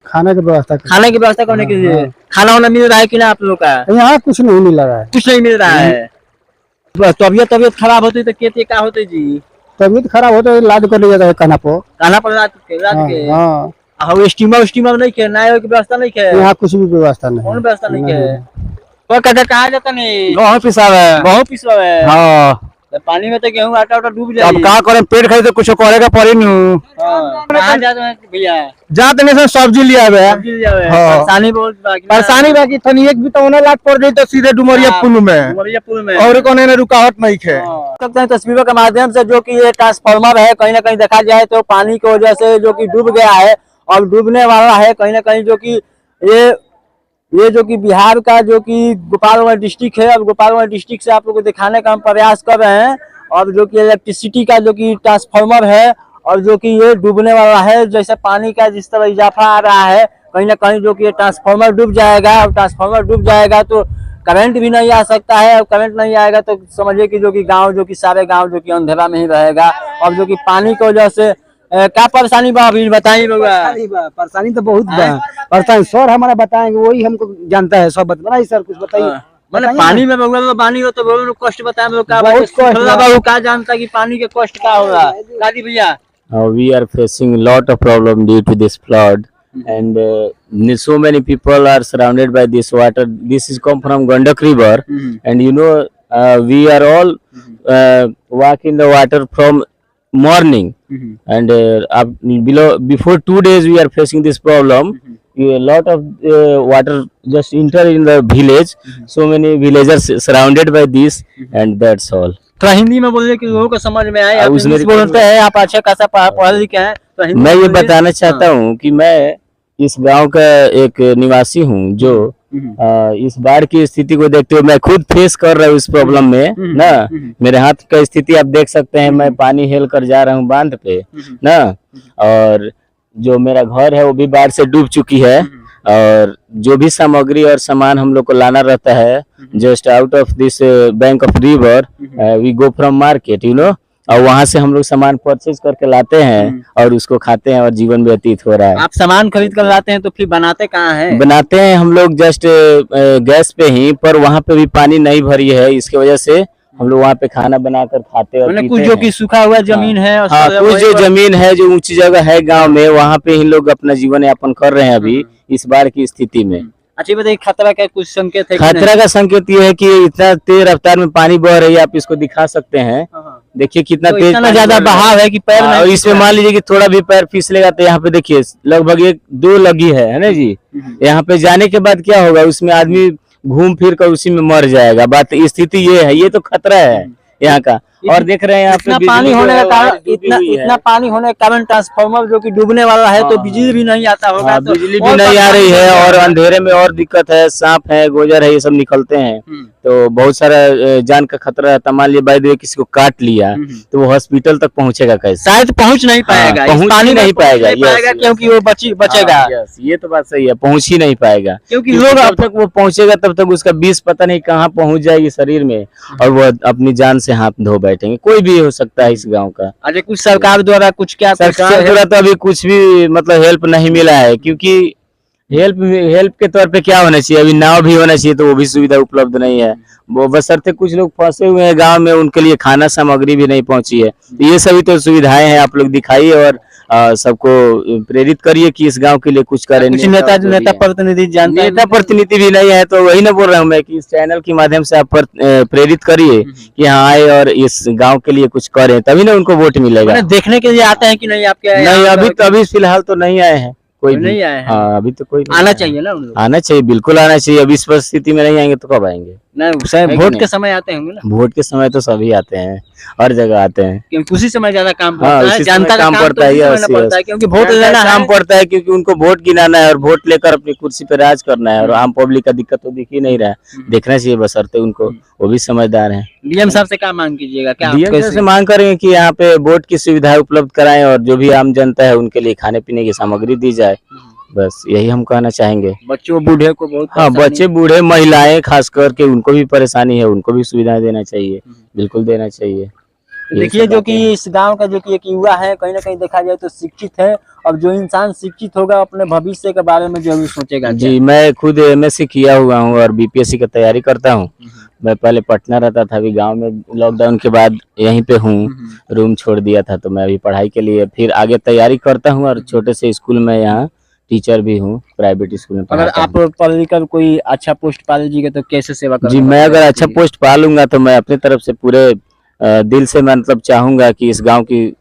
खाने की व्यवस्था करने के लिए। खाना वाना मिल रहा है कि ना आप लोग का? यहाँ कुछ नहीं मिल रहा है। कुछ नहीं मिल रहा है। तबियत खराब होती तो क्या क्या होते जी? तबीयत खराब होता है, लाद कर ले जाता है खाना पर रात के। हाँ। स्टीमर नहीं के ना की व्यवस्था नहीं के? यहाँ कुछ भी व्यवस्था नहीं। कौन व्यवस्था नहीं के? वो कहते कहाँ जाता नहीं? बहुत पिसाव है। हाँ। पानी में तो गेहूँ आटा डूब जाए। अब क्या करें, पेट खाई तो कुछ करेगा पड़ी नहीं। कहाँ जाते हैं भैया? जाते नहीं सब्जी लिया है। परेशानी बहुत परेशानी बाकी थनी एक भी तो होने लाग पड़ गई तो सीधे डुमरिया पुल में और कौन है रुकावट नहीं है। सकते हैं तस्वीरों के माध्यम से जो कि ये ट्रांसफार्मर है, कहीं ना कहीं देखा जाए तो पानी की वजह से जो कि डूब गया है और डूबने वाला है कहीं ना कहीं, जो कि ये जो कि बिहार का जो कि गोपालगंज डिस्ट्रिक्ट है। और गोपालगंज डिस्ट्रिक्ट से आप लोग को दिखाने का हम प्रयास कर रहे हैं। और जो कि इलेक्ट्रिसिटी का जो कि ट्रांसफार्मर है और जो कि ये डूबने वाला है, जैसे पानी का जिस तरह इजाफा आ रहा है कहीं ना कहीं जो कि ये ट्रांसफार्मर डूब जाएगा। और ट्रांसफार्मर डूब जाएगा तो करंट भी नहीं आ सकता है, और करंट नहीं आएगा तो समझिए कि जो कि गाँव जो कि सारे गाँव जो कि अंधेरा में ही रहेगा। और जो कि पानी की वजह से क्या परेशानी बा अभी बताइए। परेशानी तो बहुत परेशानी सर हमारा बताएंगे, वही हमको जानता है सब बताइए सर, कुछ बताइए। मैंने पानी में पानी हो तो बोलो कष्ट बताए क्या जानता कि पानी के कष्ट क्या होगा दादी भैया? We are facing a lot of problem due to this flood, and so many people are surrounded by this water. This is come from Gandak River, and you know we are all walk in the water from morning, and before 2 days we are facing this problem. A lot of water just enter in the village. So many villagers surrounded by this, and that's all. थोड़ा हिंदी में बोलिए कि लोगों को समझ में आए। आप इंग्लिश बोलते हैं, आप अच्छा खासा पढ़े लिखे हैं तो मैं ये बताना चाहता हूँ कि मैं इस गांव का एक निवासी हूँ जो इस बाढ़ की स्थिति को देखते हुए मैं खुद फेस कर रहा हूँ इस प्रॉब्लम में ना। मेरे हाथ का स्थिति आप देख सकते हैं, मैं पानी हेल कर जा रहा हूँ बांध पे ना। और जो मेरा घर है वो भी बाढ़ से डूब चुकी है। और जो भी सामग्री और सामान हम लोग को लाना रहता है just out of this bank of river, we go from market you know, और वहाँ से हम लोग सामान परचेज करके लाते हैं और उसको खाते हैं और जीवन व्यतीत हो रहा है। आप सामान खरीद कर लाते हैं तो फिर बनाते कहाँ हैं? बनाते हैं हम लोग जस्ट गैस पे ही, पर वहाँ पे भी पानी नहीं भरी है, इसकी वजह से हम लोग वहाँ पे खाना बनाकर खाते और कुछ जो कि सूखा हुआ जमीन है। हाँ, कुछ जो जमीन है जो ऊंची जगह है गांव में, वहाँ पे ही लोग अपना जीवन यापन कर रहे हैं अभी इस बाढ़ की स्थिति में। अच्छा बताइए, खतरा का कुछ संकेत है? खतरा का संकेत ये है कि इतना तेज रफ्तार में पानी बह रही है, आप इसको दिखा सकते हैं। देखिए कितना तेज, इतना ज्यादा बहाव है कि पैर नहीं, और इसमें मान लीजिए कि थोड़ा भी पैर फिसलेगा तो यहाँ पे देखिए लगभग 1-2 लगी है ना जी। यहाँ पे जाने के बाद क्या होगा, उसमें आदमी घूम फिर कर उसी में मर जाएगा। बात स्थिति ये है, ये तो खतरा है यहाँ का। और देख रहे हैं यहाँ पे पानी होने का कारण, इतना पानी होने के कारण ट्रांसफार्मर जो कि डूबने वाला है, तो बिजली भी नहीं आता होगा। तो बिजली भी नहीं आ रही है और अंधेरे में और दिक्कत है, सांप है, गोजर है, ये सब निकलते हैं तो बहुत सारा जान का खतरा है। मान लिया बाय द वे किसी को काट लिया तो वो हॉस्पिटल तक पहुँचेगा कैसे? शायद पहुँच नहीं पाएगा, पानी नहीं पाएगा क्योंकि वो बचेगा। ये तो बात सही है, पहुँच ही नहीं पाएगा क्योंकि लोग जब तक वो पहुँचेगा तब तक उसका विष पता नहीं कहाँ पहुँच जाएगी शरीर में और वो अपनी जान से हाथ धो बैठेंगे। कोई भी हो सकता है इस गांव का। अरे कुछ सरकार द्वारा कुछ क्या? सरकार द्वारा तो अभी कुछ भी मतलब हेल्प नहीं मिला है, क्योंकि हेल्प के तौर पे क्या होना चाहिए, अभी नाव भी होना चाहिए तो वो भी सुविधा उपलब्ध नहीं है। वो बशर्ते कुछ लोग फंसे हुए हैं गांव में, उनके लिए खाना सामग्री भी नहीं पहुंची है। ये सभी तो सुविधाएं हैं, आप लोग दिखाइए और सबको प्रेरित करिए कि इस गांव के लिए कुछ करें। कुछ नेता प्रतिनिधि जानते हैं? नेता प्रतिनिधि भी नहीं है, तो वही ना बोल रहा हूँ मैं कि इस चैनल के माध्यम से आप प्रेरित करिए कि हाँ आए और इस गांव के लिए कुछ करें, तभी ना उनको वोट मिलेगा। देखने के लिए आते हैं कि नहीं आपके? नहीं, अभी फिलहाल तो नहीं आए हैं, कोई नहीं आए हैं। हाँ, अभी तो कोई आना चाहिए ना, आना चाहिए, बिल्कुल आना चाहिए। अभी इस परिस्थिति में नहीं आएंगे तो कब आएंगे? नहीं, वोट के समय आते होंगे ना? वोट के समय तो सभी आते हैं, हर जगह आते हैं, क्योंकि उसी समय ज्यादा काम पड़ता है, जनता का काम पड़ता है, क्योंकि वोट लेना काम पड़ता है, क्योंकि उनको वोट गिनाना है और वोट लेकर अपनी कुर्सी पे राज करना है। और आम पब्लिक का दिक्कत तो दिख ही नहीं रहा है, देखना चाहिए बशर्ते उनको, वो भी समझदार हैं। डीएम साहब से क्या मांग कीजिएगा? क्या डीएम साहब से मांग करेंगे कि यहाँ पे वोट की सुविधाएं उपलब्ध कराएं और जो भी आम जनता है उनके लिए खाने पीने की सामग्री दी जाए, बस यही हम कहना चाहेंगे। बच्चों बूढ़े को बहुत, हाँ, बच्चे बूढ़े महिलाएं खास करके उनको भी परेशानी है, उनको भी सुविधाएं देना चाहिए, बिल्कुल देना चाहिए। देखिए जो कि इस गांव का जो कि एक युवा है, कहीं ना कहीं देखा जाए तो शिक्षित है, और जो इंसान शिक्षित होगा अपने भविष्य के बारे में जरूर सोचेगा। जी, मैं खुद एमएससी किया हुआ हूँ और बीपीएससी की तैयारी करता हूँ। मैं पहले पटना रहता था, अभी गांव में लॉकडाउन के बाद यहीं पे हूँ, रूम छोड़ दिया था, तो मैं अभी पढ़ाई के लिए फिर आगे तैयारी करता हूँ और छोटे से स्कूल में यहाँ टीचर भी हूँ, प्राइवेट स्कूल में अगर पढ़ाता आप पढ़ लिख कर कोई अच्छा पोस्ट पा लीजिएगा तो कैसे सेवा हूँ। जी, करेंगे? मैं अगर अच्छा पोस्ट पा लूंगा तो मैं अपनी तरफ से पूरे दिल से मैं मतलब चाहूंगा कि इस गांव की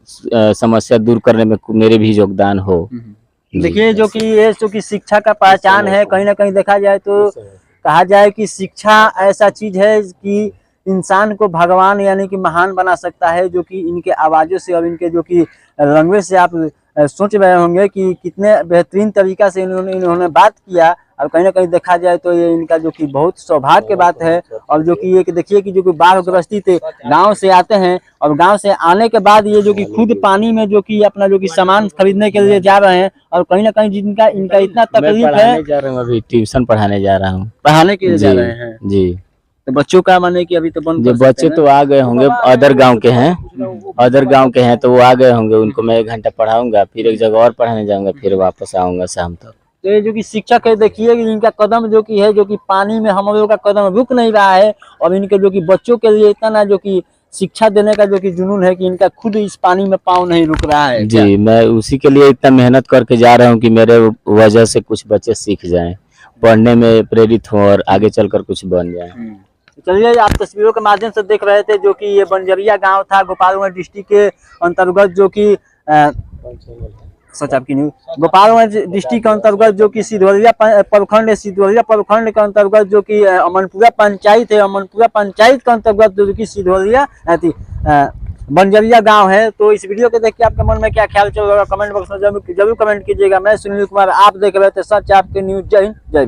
समस्या दूर करने में मेरे भी योगदान हो। देखिए जो कि ये जो कि शिक्षा का पहचान है, कहीं ना कहीं देखा जाए तो कहा जाए कि शिक्षा ऐसा चीज है कि इंसान को भगवान यानी कि महान बना सकता है। जो कि इनके आवाजों से और इनके जो कि लैंग्वेज से आप सोच रहे होंगे कि कितने बेहतरीन तरीका से इन्होंने बात किया, और कहीं ना कहीं देखा जाए तो ये इनका जो कि बहुत सौभाग्य की बात है। और जो कि ये कि देखिए कि जो कि बाढ़ ग्रस्ती गांव से आते हैं, और गांव से आने के बाद ये जो कि खुद पानी में जो कि अपना जो कि सामान खरीदने के लिए जा रहे हैं, और कहीं ना कहीं जिनका इनका इतना तकलीफ है। पढ़ाने जा रहा हूँ, अभी ट्यूशन पढ़ाने जा रहा हूँ। पढ़ाने के लिए जा रहे हैं जी। तो बच्चों का माने कि अभी तो बंद जो कर सकते बच्चे हैं तो आ गए होंगे, अदर गांव के हैं, अदर गांव के हैं, तो वो आ गए होंगे, उनको मैं 1 घंटा पढ़ाऊंगा, फिर एक जगह और पढ़ाने जाऊंगा, फिर वापस आऊंगा शाम तक। तो ये जो कि शिक्षक है, देखिए कि इनका कदम जो कि है, जो कि पानी में हम लोगों का कदम रुक नहीं रहा है, और इनके जो कि बच्चों के लिए इतना ना जो कि शिक्षा देने का जो कि जुनून है कि इनका खुद इस पानी में पाँव नहीं रुक रहा है। जी, मैं उसी के लिए इतना मेहनत करके जा रहा हूँ कि मेरे वजह से कुछ बच्चे सीख जाएं, पढ़ने में प्रेरित हों और आगे चलकर कुछ बन जाएं। चलिए, आप तस्वीरों के माध्यम से देख रहे थे जो कि ये बंजरिया गांव था, गोपालगंज डिस्ट्रिक्ट के अंतर्गत, जो कि सच आपकी न्यूज, गोपालगंज डिस्ट्रिक्ट के अंतर्गत जो कि सिधवलिया प्रखंड है, सिधवलिया प्रखंड के अंतर्गत जो कि अमनपुरा पंचायत है, अमनपुरा पंचायत के अंतर्गत जो कि सिधवलिया बंजरिया गांव है। तो इस वीडियो को देख के आपके मन में क्या ख्याल चल रहा है, कमेंट बॉक्स में जरूर कमेंट कीजिएगा। मैं सुनील कुमार, आप देख रहे थे सच आपके न्यूज। जय हिंद, जय